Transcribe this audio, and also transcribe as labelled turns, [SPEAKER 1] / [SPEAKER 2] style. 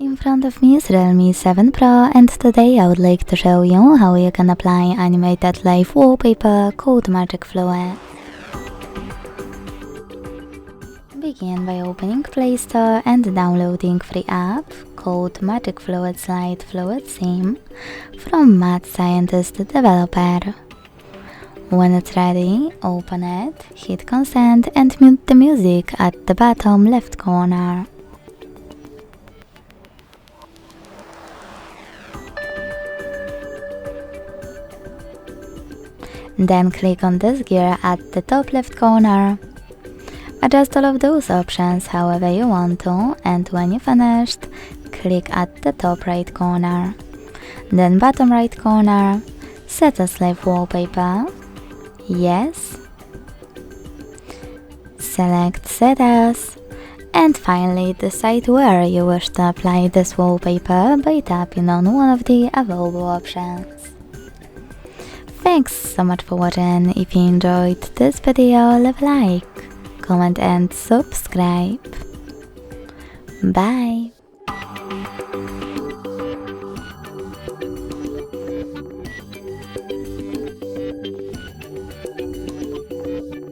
[SPEAKER 1] In front of me is Realme 7 Pro, and today I would like to show you how you can apply animated live wallpaper called Magic Fluids. Begin by opening Play Store and downloading free app called Magic Fluids Live Wallpaper from Mad Scientist Developer. When it's ready, open it, hit consent and mute the music at the bottom left corner. Then click on this gear at the top left corner. Adjust all of those options however you want to, and when you're finished, click at the top right corner. Then bottom right corner, set as live wallpaper. Yes. Select set as. And finally decide where you wish to apply this wallpaper by tapping on one of the available options. Thanks so much for watching. If you enjoyed this video, leave a like, comment and subscribe. Bye!